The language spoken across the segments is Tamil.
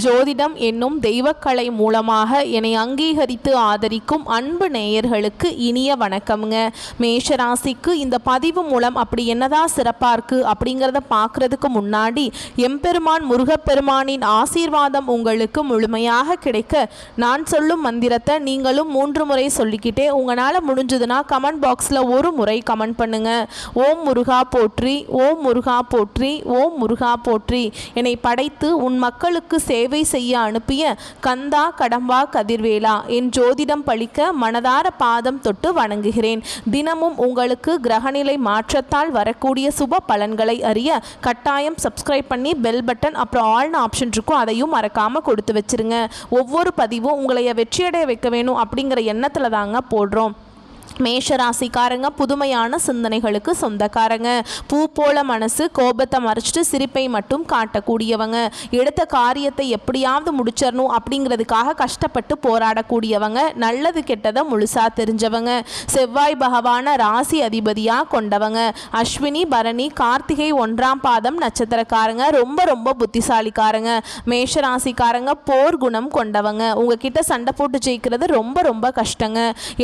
ஜோதிடம் என்னும் தெய்வக்கலை மூலமாக என்னை அங்கீகரித்து ஆதரிக்கும் அன்பு நேயர்களுக்கு இனிய வணக்கம்ங்க. மேஷராசிக்கு இந்த பதிவு மூலம் அப்படி என்னதான் சிறப்பாக இருக்குது அப்படிங்கிறத பார்க்குறதுக்கு முன்னாடி எம்பெருமான் முருகப்பெருமானின் ஆசீர்வாதம் உங்களுக்கு முழுமையாக கிடைக்க நான் சொல்லும் மந்திரத்தை நீங்களும் 3 முறை சொல்லிக்கிட்டே உங்களால் முடிஞ்சதுன்னா கமெண்ட் பாக்ஸில் ஒரு முறை கமெண்ட் பண்ணுங்க. ஓம் முருகா போற்றி, ஓம் முருகா போற்றி, ஓம் முருகா போற்றி. என்னை படைத்து உன் மக்களுக்கு சேவை செய்ய அனுப்பிய கந்தா கடம்பா கதிர்வேலா என் ஜோதிடம் பழிக்க மனதார பாதம் தொட்டு வணங்குகிறேன். தினமும் உங்களுக்கு கிரகநிலை மாற்றத்தால் வரக்கூடிய சுப பலன்களை அறிய கட்டாயம் சப்ஸ்கிரைப் பண்ணி பெல் பட்டன் அப்புறம் ஆல்னு ஆப்ஷன் இருக்கும், அதையும் மறக்காம கொடுத்து வச்சிருங்க. ஒவ்வொரு பதிவும் உங்களை வெற்றியடைய வைக்க வேணும் அப்படிங்கிற எண்ணத்தில் தாங்க போடுறோம். மேஷராசிக்காரங்க புதுமையான சிந்தனைகளுக்கு சொந்தக்காரங்க. பூ போல மனசு, கோபத்தை மறைச்சிட்டு சிரிப்பை மட்டும் காட்டக்கூடியவங்க. எடுத்த காரியத்தை எப்படியாவது முடிச்சிடணும் அப்படிங்கிறதுக்காக கஷ்டப்பட்டு போராடக்கூடியவங்க. நல்லது கெட்டதை முழுசா தெரிஞ்சவங்க. செவ்வாய் பகவான ராசி அதிபதியாக கொண்டவங்க. அஸ்வினி பரணி கார்த்திகை 1ஆம் பாதம் நட்சத்திரக்காரங்க. ரொம்ப ரொம்ப புத்திசாலிக்காரங்க. மேஷராசிக்காரங்க போர் குணம் கொண்டவங்க. உங்ககிட்ட சண்டை போட்டு ஜெயிக்கிறது ரொம்ப ரொம்ப கஷ்டங்க.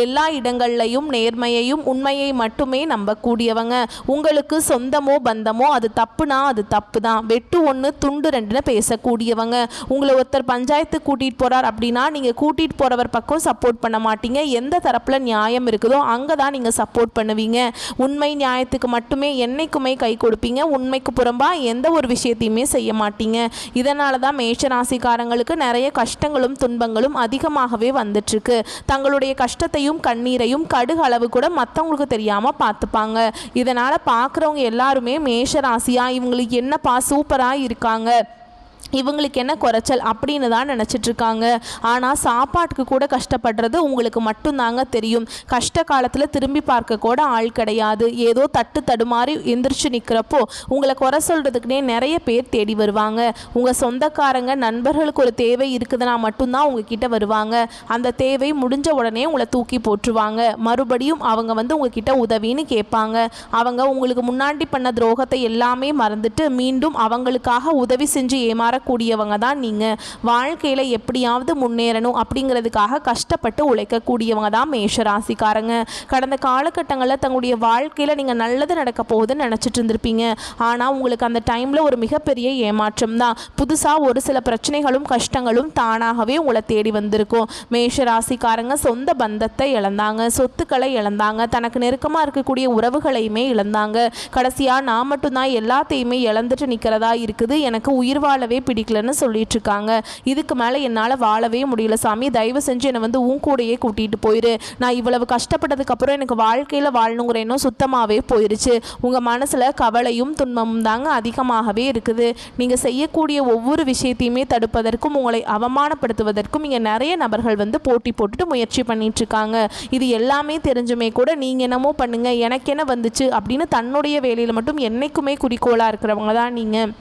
எல்லா இடங்கள்லையும் நேர்மையையும் உண்மையை மட்டுமே நம்பக்கூடியவங்க. உங்களுக்கு சொந்தமோ பந்தமோ அது தப்புனா அது தப்பு தான், வெட்டு 1 துண்டு 2ன்னு பேசக்கூடியவங்க. உங்களை ஒருத்தர் பஞ்சாயத்து கூட்டிகிட்டு போகிறார் அப்படின்னா நீங்கள் கூட்டிகிட்டு போகிறவர் பக்கம் சப்போர்ட் பண்ண மாட்டீங்க. எந்த தரப்பில் நியாயம் இருக்குதோ அங்கே தான் நீங்கள் சப்போர்ட் பண்ணுவீங்க. உண்மை நியாயத்துக்கு மட்டுமே என்னைக்குமே கை கொடுப்பீங்க. உண்மைக்கு புறம்பாக எந்த ஒரு விஷயத்தையுமே செய்ய மாட்டீங்க. இதனால தான் மேஷராசிக்காரங்களுக்கு நிறைய கஷ்டங்களும் துன்பங்களும் அதிகமாகவே வந்துட்டுருக்கு. தங்களுடைய கஷ்டத்தையும் கண்ணீரையும் அளவு கூட மற்றவங்களுக்கு தெரியாமல் பார்த்துப்பாங்க. இதனால் பார்க்குறவங்க எல்லாருமே மேஷராசியா இவங்களுக்கு என்னப்பா சூப்பராக இருக்காங்க, இவங்களுக்கு என்ன குறைச்சல் அப்படின்னு தான் நினச்சிட்ருக்காங்க. ஆனால் சாப்பாட்டுக்கு கூட கஷ்டப்படுறது உங்களுக்கு மட்டும்தாங்க தெரியும். கஷ்ட காலத்தில் திரும்பி பார்க்க கூட ஆள் கிடையாது. ஏதோ தட்டு தடுமாறி எந்திரிச்சு நிற்கிறப்போ உங்களை குறை சொல்கிறதுக்குனே நிறைய பேர் தேடி வருவாங்க. உங்கள் சொந்தக்காரங்க நண்பர்களுக்கு ஒரு தேவை இருக்குதுன்னா மட்டும்தான் உங்ககிட்ட வருவாங்க. அந்த தேவை முடிஞ்ச உடனே உங்களை தூக்கி போட்டுருவாங்க. மறுபடியும் அவங்க உங்ககிட்ட உதவின்னு கேட்பாங்க. அவங்க உங்களுக்கு முன்னாடி பண்ண துரோகத்தை எல்லாமே மறந்துட்டு மீண்டும் அவங்களுக்காக உதவி செஞ்சு ஏமாற கூடியவங்க தான் நீங்க. வாழ்க்கையில எப்படியாவது முன்னேறணும் அப்படிங்கிறதுக்காக கஷ்டப்பட்டு உழைக்கக்கூடியவங்க தான் மேஷராசிக்காரங்க. கடந்த காலகட்டங்களில் தங்களுடைய வாழ்க்கையில நீங்க நல்லது நடக்க போகுதுன்னு நினைச்சிட்டு இருந்திருப்பீங்க. ஆனா உங்களுக்கு அந்த டைம்ல ஒரு மிகப்பெரிய ஏமாற்றம் தான். புதுசா ஒரு சில பிரச்சனைகளும் கஷ்டங்களும் தானாகவே உங்களை தேடி வந்திருக்கும். மேஷராசிக்காரங்க சொந்த பந்தத்தை இழந்தாங்க, சொத்துக்களை இழந்தாங்க, தனக்கு நெருக்கமா இருக்கக்கூடிய உறவுகளையுமே இழந்தாங்க. கடைசியா நான் மட்டும்தான் எல்லாத்தையுமே இழந்துட்டு நிக்கிறதா இருக்குது, எனக்கு உயிர் வாழவே பிடிக்கலன்னு சொல்லிட்டு இருக்காங்க. இதுக்கு மேலே என்னால் வாழவே முடியல சாமி, தயவு செஞ்சு என்னை உன் கூடையே கூட்டிகிட்டு போயிரு. நான் இவ்வளவு கஷ்டப்பட்டதுக்கப்புறம் எனக்கு வாழ்க்கையில் வாழணுங்கிற எண்ணம் சுத்தமாகவே போயிருச்சு. உங்கள் மனசில் கவலையும் துன்பமும் தாங்க அதிகமாகவே இருக்குது. நீங்கள் செய்யக்கூடிய ஒவ்வொரு விஷயத்தையுமே தடுப்பதற்கும் உங்களை அவமானப்படுத்துவதற்கும் இங்கே நிறைய நபர்கள் போட்டி போட்டுட்டு முயற்சி பண்ணிட்டு இருக்காங்க. இது எல்லாமே தெரிஞ்சுமே கூட நீங்கள் என்னமோ பண்ணுங்க எனக்கு என்ன வந்துச்சு அப்படின்னு தன்னுடைய வேலையில் மட்டும் என்னைக்குமே குறிக்கோளாக இருக்கிறவங்க தான் நீங்கள்.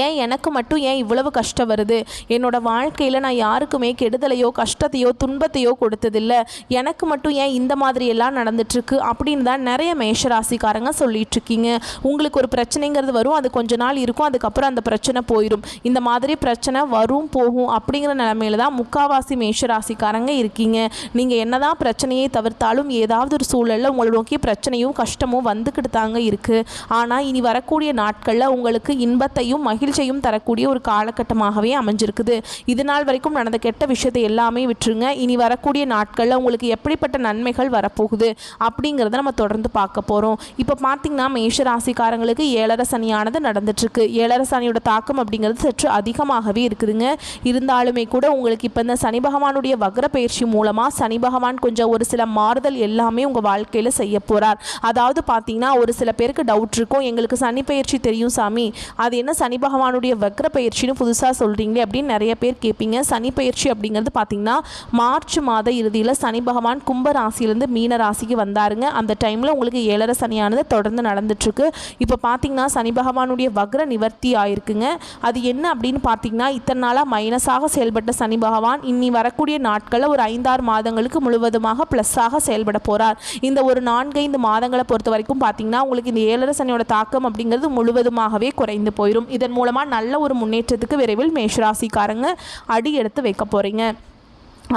ஏன் எனக்கு மட்டும் ஏன் இவ்வளவு கஷ்டம் வருது, என்னோட வாழ்க்கையில் நான் யாருக்குமே கெடுதலையோ கஷ்டத்தையோ துன்பத்தையோ கொடுத்ததில்லை, எனக்கு மட்டும் ஏன் இந்த மாதிரி எல்லாம் நடந்துட்டுருக்கு அப்படின்னு தான் நிறைய மேஷராசிக்காரங்க சொல்லிட்டு இருக்கீங்க. உங்களுக்கு ஒரு பிரச்சனைங்கிறது வரும், அது கொஞ்ச நாள் இருக்கும், அதுக்கப்புறம் அந்த பிரச்சனை போயிடும். இந்த மாதிரி பிரச்சனை வரும் போகும் அப்படிங்கிற நிலைமையில தான் முக்காவாசி மேஷராசிக்காரங்க இருக்கீங்க. நீங்கள் என்னதான் பிரச்சனையை தவிர்த்தாலும் ஏதாவது ஒரு சூழலில் உங்களை நோக்கி பிரச்சனையும் கஷ்டமும் வந்துக்கிட்டு தாங்க இருக்குது. ஆனால் இனி வரக்கூடிய நாட்களில் உங்களுக்கு இன்பத்தையும் மகிழ்ச்சியும் தரக்கூடிய ஒரு காலகட்டமாகவே அமைஞ்சிருக்குது. இது நாள் வரைக்கும் நடந்த கெட்ட விஷயத்தை எல்லாமே விட்டுருங்க. இனி வரக்கூடிய நாட்களில் உங்களுக்கு எப்படிப்பட்ட நன்மைகள் வரப்போகுது அப்படிங்கிறத நம்ம தொடர்ந்து பார்க்க போகிறோம். இப்போ பார்த்தீங்கன்னா மேஷராசிக்காரங்களுக்கு 7.5 சனியானது நடந்துட்டுருக்கு. 7.5 சனியோட தாக்கம் அப்படிங்கிறது சற்று அதிகமாகவே இருக்குதுங்க. இருந்தாலுமே கூட உங்களுக்கு இப்போ இந்த சனி பகவானுடைய வக்ர பயிற்சி மூலமாக சனி பகவான் கொஞ்சம் ஒரு சில மாறுதல் எல்லாமே உங்கள் வாழ்க்கையில் செய்ய போகிறார். அதாவது பார்த்தீங்கன்னா ஒரு சில பேருக்கு டவுட் இருக்கும், எங்களுக்கு சனி பயிற்சி தெரியும் சாமி, அது என்ன சனி பகவானுடைய வக்ர பயிற்சின்னு புதுசாக சொல்கிறீங்களே அப்படின்னு நிறைய பேர் கேட்பீங்க. சனி பயிற்சி அப்படிங்கிறது பார்த்தீங்கன்னா மார்ச் மாத இறுதியில் சனி பகவான் கும்ப ராசியிலேருந்து மீன ராசிக்கு வந்தாருங்க. அந்த டைமில் உங்களுக்கு 7.5 சனியானது தொடர்ந்து நடந்துட்டுருக்கு. இப்போ பார்த்தீங்கன்னா சனி பகவானுடைய வக்ர நிவர்த்தி ஆயிருக்குங்க. அது என்ன அப்படின்னு பார்த்தீங்கன்னா இத்தனை நாளாக மைனஸாக செயல்பட்ட சனி பகவான் இனி வரக்கூடிய நாட்களில் ஒரு 5-6 மாதங்களுக்கு முழுவதுமாக ப்ளஸ்ஸாக செயல்பட போகிறார். இந்த ஒரு 4-5 மாதங்களை பொறுத்த வரைக்கும் பார்த்தீங்கன்னா உங்களுக்கு இந்த 7.5 சனியோட தாக்கம் அப்படிங்கிறது முழுவதுமாகவே குறைந்து போயிடும். இதன் இதன் மூலமாக நல்ல ஒரு முன்னேற்றத்துக்கு விரைவில் மேஷராசிக்காரங்க அடி எடுத்து வைக்க போகிறீங்க.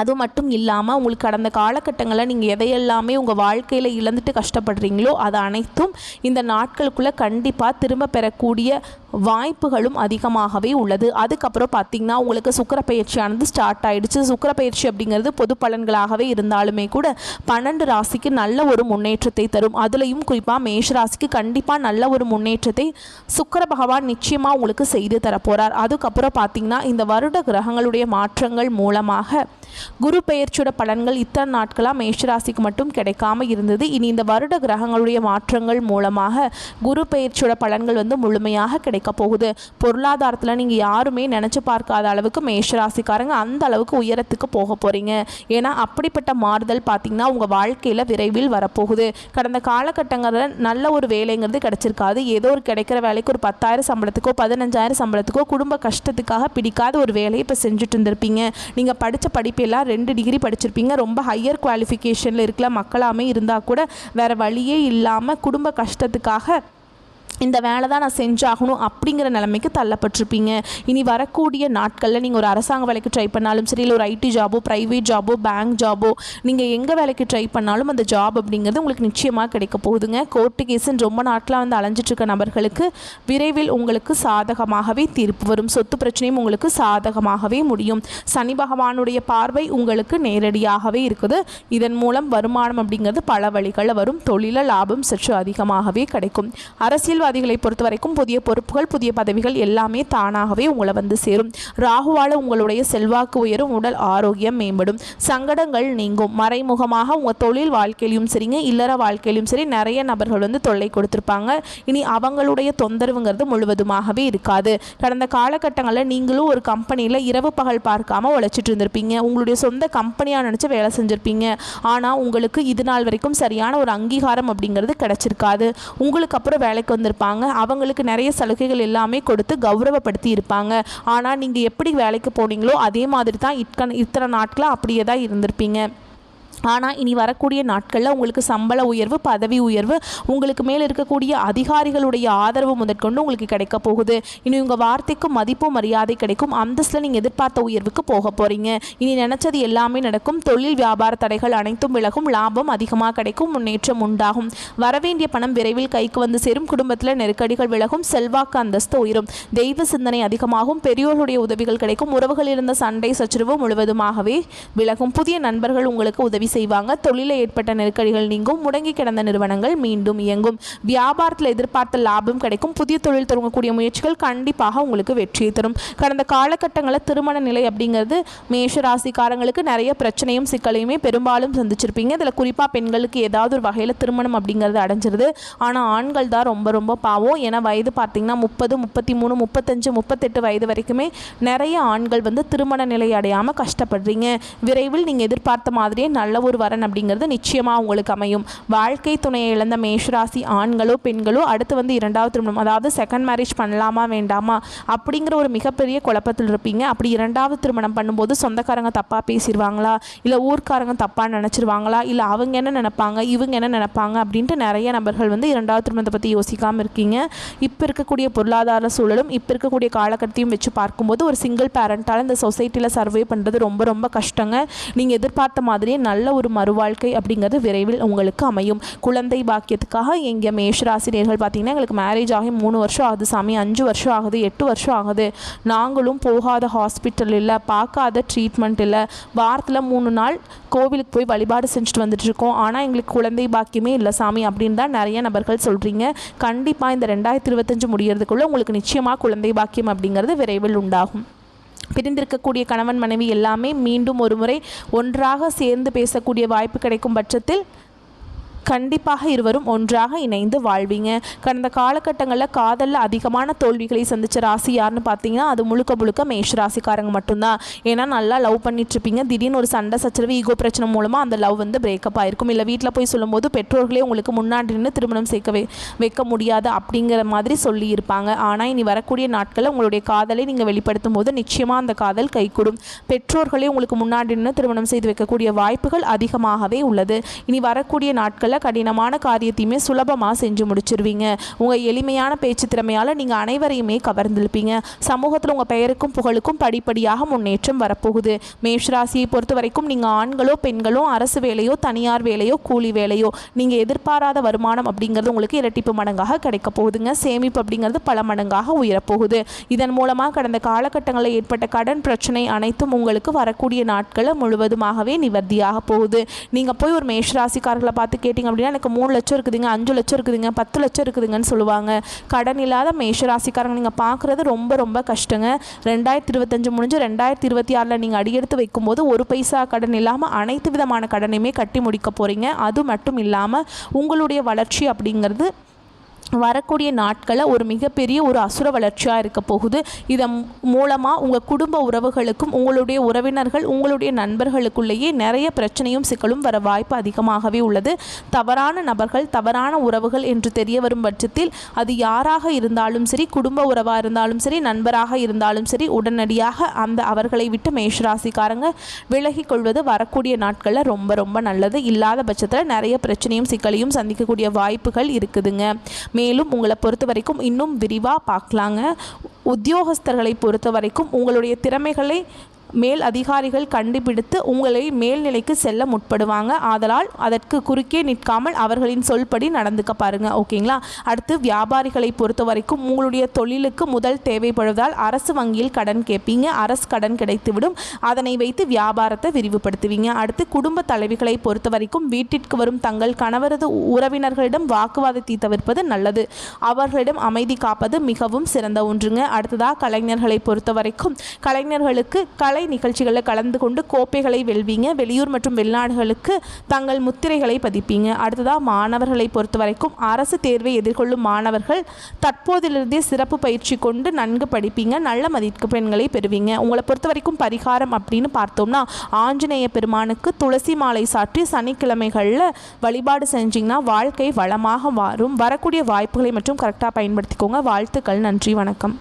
அது மட்டும் இல்லாமல் உங்களுக்கு கடந்த காலகட்டங்களில் நீங்கள் எதையெல்லாமே உங்கள் வாழ்க்கையில் இழந்துட்டு கஷ்டப்படுறீங்களோ அது அனைத்தும் இந்த நாட்களுக்குள்ளே கண்டிப்பாக திரும்ப பெறக்கூடிய வாய்ப்புகளும் அதிகமாகவே உள்ளது. அதுக்கப்புறம் பார்த்திங்கன்னா உங்களுக்கு சுக்கிரப்பெயர்ச்சியானது ஸ்டார்ட் ஆகிடுச்சு. சுக்கிரப்பெயர்ச்சி அப்படிங்கிறது பொது பலன்களாகவே இருந்தாலுமே கூட 12 ராசிக்கு நல்ல ஒரு முன்னேற்றத்தை தரும். அதுலேயும் குறிப்பாக மேஷ ராசிக்கு கண்டிப்பாக நல்ல ஒரு முன்னேற்றத்தை சுக்கிர பகவான் நிச்சயமாக உங்களுக்கு செய்து தரப்போகிறார். அதுக்கப்புறம் பார்த்திங்கன்னா இந்த வருட கிரகங்களுடைய மாற்றங்கள் மூலமாக குரு பெயர்ச்சியோட பலன்கள் இத்தனை நாட்களாக மேஷராசிக்கு மட்டும் கிடைக்காம இருந்தது. இனி இந்த வருட கிரகங்களுடைய மாற்றங்கள் மூலமாக குரு பெயர்ச்சியோட பலன்கள் முழுமையாக கிடைக்க போகுது. பொருளாதாரத்தில் நீங்கள் யாருமே நினச்சி பார்க்காத அளவுக்கு மேஷராசிக்காரங்க அந்த அளவுக்கு உயரத்துக்கு போக போகிறீங்க. ஏன்னா அப்படிப்பட்ட மாறுதல் பார்த்திங்கன்னா உங்கள் வாழ்க்கையில் விரைவில் வரப்போகுது. கடந்த காலகட்டங்களில் நல்ல ஒரு வேலைங்கிறது கிடைச்சிருக்காது. ஏதோ ஒரு கிடைக்கிற வேலைக்கு ஒரு 10,000 சம்பளத்துக்கோ 15,000 சம்பளத்துக்கோ குடும்ப கஷ்டத்துக்காக பிடிக்காத ஒரு வேலையை இப்போ செஞ்சுட்டு இருந்திருப்பீங்க. நீங்கள் படித்த படிப்பு எல்லாம் 2 டிகிரி படிச்சிருப்பீங்க. ரொம்ப ஹையர் குவாலிஃபிகேஷனில் இருக்கிற மக்களாமே இருந்தால் கூட வேறு வழியே இல்லாமல் குடும்ப கஷ்டத்துக்காக இந்த வேலை தான் நான் செஞ்சாகணும் அப்படிங்கிற நிலைமைக்கு தள்ளப்பட்டிருப்பீங்க. இனி வரக்கூடிய நாட்களில் நீங்கள் ஒரு அரசாங்க வேலைக்கு ட்ரை பண்ணாலும் சரி, இல்லை ஒரு ஐடி ஜாபோ, ப்ரைவேட் ஜாபோ, பேங்க் ஜாபோ, நீங்கள் எங்கே வேலைக்கு ட்ரை பண்ணாலும் அந்த ஜாப் அப்படிங்கிறது உங்களுக்கு நிச்சயமாக கிடைக்க போகுதுங்க. கோர்ட்டு கேஸுன்னு ரொம்ப நாட்களாக அலைஞ்சிட்ருக்க நபர்களுக்கு விரைவில் உங்களுக்கு சாதகமாகவே தீர்ப்பு வரும். சொத்து பிரச்சனையும் உங்களுக்கு சாதகமாகவே முடியும். சனி பகவானுடைய பார்வை உங்களுக்கு நேரடியாகவே இருக்குது. இதன் மூலம் வருமானம் அப்படிங்கிறது பல வழிகளில் வரும். தொழில லாபம் சற்று அதிகமாகவே கிடைக்கும். அரசியல் அதிகளை பொறுத்த வரைக்கும் புதிய பொறுப்புகள், புதிய பதவிகள் எல்லாமே தானாகவே உங்களை சேரும். ராகுவால உங்களுடைய செல்வாக்கு உயரும், உடல் ஆரோக்கியம் மேம்படும், சங்கடங்கள் நீங்கும். மறைமுகமாக உங்கள் தொழில் வாழ்க்கையிலும் சரிங்க, இல்லற வாழ்க்கையிலும் சரி நிறைய நபர்கள் தொல்லை கொடுத்துருப்பாங்க. இனி அவங்களுடைய தொந்தரவுங்கிறது முழுவதுமாகவே இருக்காது. கடந்த காலகட்டங்களில் நீங்களும் ஒரு கம்பெனியில் இரவு பகல் பார்க்காம உழைச்சிட்டு இருந்திருப்பீங்க. உங்களுடைய சொந்த கம்பெனியாக நினச்சி வேலை செஞ்சுருப்பீங்க. ஆனால் உங்களுக்கு இது நாள் வரைக்கும் சரியான ஒரு அங்கீகாரம் அப்படிங்கிறது கிடைச்சிருக்காது. உங்களுக்கு அப்புறம் வேலைக்கு வந்திருப்பாங்க. அவங்களுக்கு நிறைய சலுகைகள் எல்லாமே கொடுத்து கௌரவப்படுத்தி இருப்பாங்க. ஆனால் நீங்கள் எப்படி வேலைக்கு போனீங்களோ அதே மாதிரி தான் இத்தனை நாட்களாக அப்படியே தான் இருந்திருப்பீங்க. ஆனால் இனி வரக்கூடிய நாட்களில் உங்களுக்கு சம்பள உயர்வு, பதவி உயர்வு, உங்களுக்கு மேலே இருக்கக்கூடிய அதிகாரிகளுடைய ஆதரவு முதற்கொண்டு உங்களுக்கு கிடைக்க போகுது. இனி உங்கள் வார்த்தைக்கு மதிப்பு மரியாதை கிடைக்கும். அந்தஸ்தில் நீங்கள் எதிர்பார்த்த உயர்வுக்கு போக போகிறீங்க. இனி நினச்சது எல்லாமே நடக்கும். தொழில் வியாபார தடைகள் அனைத்தும் விலகும். லாபம் அதிகமாக கிடைக்கும். முன்னேற்றம் உண்டாகும். வரவேண்டிய பணம் விரைவில் கைக்கு சேரும். குடும்பத்தில் நெருக்கடிகள் விலகும். செல்வாக்கு அந்தஸ்து உயரும். தெய்வ சிந்தனை அதிகமாகும். பெரியோருடைய உதவிகள் கிடைக்கும். உறவுகளில் இருந்த சண்டை சச்சரவு முழுவதுமாகவே விலகும். புதிய நண்பர்கள் உங்களுக்கு உதவி செய்வாங்க. தொழிலில் ஏற்பட்ட நெருக்கடிகள் நீங்கும். முடங்கி கிடந்த நிறுவனங்கள் மீண்டும் இயங்கும். வியாபாரத்தில் எதிர்பார்த்த லாபம் கிடைக்கும். புதிய தொழில் தொடங்கக்கூடிய முயற்சிகள் கண்டிப்பாக உங்களுக்கு வெற்றியை தரும். கடந்த காலகட்டங்களில் திருமண நிலை அப்படிங்கிறது மேஷ ராசிக்காரங்களுக்கு நிறைய பிரச்சனையும் சிக்கலையுமே பெரும்பாலும் சந்திச்சிருப்பீங்க. இதில் குறிப்பாக பெண்களுக்கு ஏதாவது ஒரு வகையில் திருமணம் அப்படிங்கிறது அடைஞ்சிருது. ஆனால் ஆண்கள் தான் ரொம்ப ரொம்ப பாவம். ஏன்னா வயது பார்த்தீங்கன்னா 30, 33, 35, 38 வயது வரைக்குமே நிறைய ஆண்கள் திருமண நிலை அடையாமல் கஷ்டப்படுறீங்க. விரைவில் நீங்கள் எதிர்பார்த்த மாதிரியே நல்ல ஒரு வரன் அப்படிங்கிறது நிச்சயமாக உங்களுக்கு அமையும். வாழ்க்கை துணையை இழந்த மேஷராசி ஆண்களோ பெண்களோ அடுத்து இரண்டாவது திருமணம், அதாவது செகண்ட் மேரேஜ் பண்ணலாமா வேண்டாமா அப்படிங்கிற ஒரு மிகப்பெரிய குழப்பத்தில் இருப்பீங்க. அப்படி இரண்டாவது திருமணம் பண்ணும்போது சொந்தக்காரங்க தப்பாக பேசிடுவாங்களா, இல்லை ஊர்க்காரங்க தப்பாக நினச்சிருவாங்களா, இல்லை அவங்க என்ன நினைப்பாங்க இவங்க என்ன நினைப்பாங்க அப்படின்ட்டு நிறைய நபர்கள் இரண்டாவது திருமணத்தை பற்றி யோசிக்காமல் இருக்கீங்க. இப்போ இருக்கக்கூடிய பொருளாதார சூழலும் இப்போ இருக்கக்கூடிய காலகட்டத்தையும் வச்சு பார்க்கும்போது ஒரு சிங்கிள் பேரண்டால் இந்த சொசைட்டியில் சர்வே பண்ணுறது ரொம்ப ரொம்ப கஷ்டங்க. நீங்கள் எதிர்பார்த்த மாதிரியே நல்ல ஒரு மறுவாழ்க்கை அப்படிங்கிறது விரைவில் உங்களுக்கு அமையும். குழந்தை பாக்கியத்துக்காக எங்கள் மேஷராசினியர்கள் பார்த்தீங்கன்னா எங்களுக்கு மேரேஜ் ஆகி 3 வருஷம் ஆகுது சாமி, 5 வருஷம் ஆகுது, 8 வருஷம் ஆகுது, நாங்களும் போகாத ஹாஸ்பிட்டல் இல்லை, பார்க்காத ட்ரீட்மெண்ட் இல்லை, வாரத்தில் 3 நாள் கோவிலுக்கு போய் வழிபாடு செஞ்சுட்டு வந்துட்டுருக்கோம், ஆனால் எங்களுக்கு குழந்தை பாக்கியமே இல்லை சாமி அப்படின்னு தான் நிறைய நபர்கள் சொல்கிறீங்க. கண்டிப்பாக இந்த 2025 முடியறதுக்குள்ளே உங்களுக்கு நிச்சயமாக குழந்தை பாக்கியம் அப்படிங்கிறது விரைவில் உண்டாகும். பிரிந்திருக்கக்கூடிய கணவன் மனைவி எல்லாமே மீண்டும் ஒரு முறை ஒன்றாக சேர்ந்து பேசக்கூடிய வாய்ப்பு கிடைக்கும் பட்சத்தில் கண்டிப்பாக இருவரும் ஒன்றாக இணைந்து வாழ்வீங்க. கடந்த காலகட்டங்களில் காதலில் அதிகமான தோல்விகளை சந்தித்த ராசி யாருன்னு பார்த்தீங்கன்னா அது முழுக்க முழுக்க மேஷ ராசிக்காரங்க மட்டும்தான். ஏன்னா நல்லா லவ் பண்ணிட்டுருப்பீங்க, திடீர்னு ஒரு சண்டை சச்சரவு ஈகோ பிரச்சனை மூலமாக அந்த லவ் பிரேக்கப் ஆகிருக்கும். இல்லை வீட்டில் போய் சொல்லும்போது பெற்றோர்களே உங்களுக்கு முன்னாடி நின்று திருமணம் வைக்க முடியாது அப்படிங்கிற மாதிரி சொல்லியிருப்பாங்க. ஆனால் இனி வரக்கூடிய நாட்களில் உங்களுடைய காதலை நீங்கள் வெளிப்படுத்தும் போது நிச்சயமாக அந்த காதல் கைகூடும். பெற்றோர்களே உங்களுக்கு முன்னாடி நின்று திருமணம் செய்து வைக்கக்கூடிய வாய்ப்புகள் அதிகமாகவே உள்ளது. இனி வரக்கூடிய நாட்கள் நாட்களில் கடினமான காரியத்தையுமே சுலபமாக செஞ்சு முடிச்சிருவீங்க. உங்கள் எளிமையான பேச்சு திறமையால் நீங்கள் அனைவரையுமே கவர்ந்திருப்பீங்க. சமூகத்தில் உங்கள் பெயருக்கும் புகழுக்கும் படிப்படியாக முன்னேற்றம் வரப்போகுது. மேஷராசியை பொறுத்த வரைக்கும் நீங்கள் ஆண்களோ பெண்களோ அரசு வேலையோ தனியார் வேலையோ கூலி வேலையோ நீங்கள் எதிர்பாராத வருமானம் அப்படிங்கிறது உங்களுக்கு இரட்டிப்பு மடங்காக கிடைக்க போகுதுங்க. சேமிப்பு அப்படிங்கிறது பல மடங்காக உயரப்போகுது. இதன் மூலமாக கடந்த காலகட்டங்களில் ஏற்பட்ட கடன் பிரச்சனை அனைத்தும் உங்களுக்கு வரக்கூடிய நாட்களை முழுவதுமாகவே நிவர்த்தியாக போகுது. நீங்கள் போய் ஒரு மேஷராசிக்காரர்களை பார்த்து கேட்டிங்க அப்படின்னா எனக்கு 3 லட்சம் இருக்குதுங்க, 5 லட்சம் இருக்குதுங்க, 10 லட்சம் இருக்குதுங்கன்னு சொல்லுவாங்க. கடன் இல்லாத மேஷராசிக்காரங்க நீங்கள் பார்க்குறது ரொம்ப ரொம்ப கஷ்டங்க. 2025 முடிஞ்சு 2026 நீங்கள் அடியெடுத்து வைக்கும்போது ஒரு பைசா கடன் இல்லாமல் அனைத்து விதமான கடனையுமே கட்டி முடிக்க போகிறீங்க. அது மட்டும் இல்லாமல் உங்களுடைய வளர்ச்சி அப்படிங்கிறது வரக்கூடிய நாட்களில் ஒரு மிகப்பெரிய ஒரு அசுர வளர்ச்சியாக இருக்க போகுது. இதன் மூலமாக உங்கள் குடும்ப உறவுகளுக்கும் உங்களுடைய உறவினர்கள் உங்களுடைய நண்பர்களுக்குள்ளேயே நிறைய பிரச்சனையும் சிக்கலும் வர வாய்ப்பு அதிகமாகவே உள்ளது. தவறான நபர்கள் தவறான உறவுகள் என்று தெரிய வரும் பட்சத்தில் அது யாராக இருந்தாலும் சரி, குடும்ப உறவாக இருந்தாலும் சரி, நண்பராக இருந்தாலும் சரி, உடனடியாக அவர்களை விட்டு மேஷராசிக்காரங்க விலகி கொள்வது வரக்கூடிய நாட்களில் ரொம்ப ரொம்ப நல்லது. இல்லாத பட்சத்தில் நிறைய பிரச்சனையும் சிக்கலையும் சந்திக்கக்கூடிய வாய்ப்புகள் இருக்குதுங்க. மேலும் உங்களை பொறுத்த வரைக்கும் இன்னும் விரிவாக பார்க்கலாங்க. உத்தியோகஸ்தர்களை பொறுத்த வரைக்கும் உங்களுடைய திறமைகளை மேல் அதிகாரிகள் கண்டுபிடித்து உங்களை மேல்நிலைக்கு செல்ல முற்படுவாங்க. ஆதலால் அதற்கு குறுக்கே நிற்காமல் அவர்களின் சொல்படி நடந்துக்க பாருங்க. ஓகேங்களா? அடுத்து வியாபாரிகளை பொறுத்த வரைக்கும் உங்களுடைய தொழிலுக்கு முதல் தேவைப்படுவதால் அரசு வங்கியில் கடன் கேட்பீங்க. அரசு கடன் கிடைத்துவிடும். அதனை வைத்து வியாபாரத்தை விரிவுபடுத்துவீங்க. அடுத்து குடும்ப தலைவிகளை பொறுத்த வரைக்கும் வீட்டிற்கு வரும் தங்கள் கணவரது உறவினர்களிடம் வாக்குவாதத்தை தவிர்ப்பது நல்லது. அவர்களிடம் அமைதி காப்பது மிகவும் சிறந்த ஒன்றுங்க. அடுத்ததாக கலைஞர்களை பொறுத்த வரைக்கும் கலைஞர்களுக்கு கலை நிகழ்ச்சிகளில் கலந்து கொண்டு கோப்பைகளை வெல்வீங்க. வெளியூர் மற்றும் வெளிநாடுகளுக்கு தங்கள் முத்திரைகளை பதிப்பீங்க. அடுத்ததாக மாணவர்களை பொறுத்த வரைக்கும் அரசு தேர்வை எதிர்கொள்ளும் மாணவர்கள் தற்போதிலிருந்தே சிறப்பு பயிற்சி கொண்டு நன்கு படிப்பீங்க. நல்ல மதிப்பெண்களை பெறுவீங்க. உங்களை பொறுத்த வரைக்கும் பரிகாரம் அப்படின்னு பார்த்தோம்னா ஆஞ்சநேய பெருமானுக்கு துளசி மாலை சாற்றி சனிக்கிழமைகளில் வழிபாடு செஞ்சிங்கன்னா வாழ்க்கை வளமாக மாறும். வரக்கூடிய வாய்ப்புகளை மற்றும் கரெக்டாக பயன்படுத்திக்கோங்க. வாழ்த்துக்கள். நன்றி. வணக்கம்.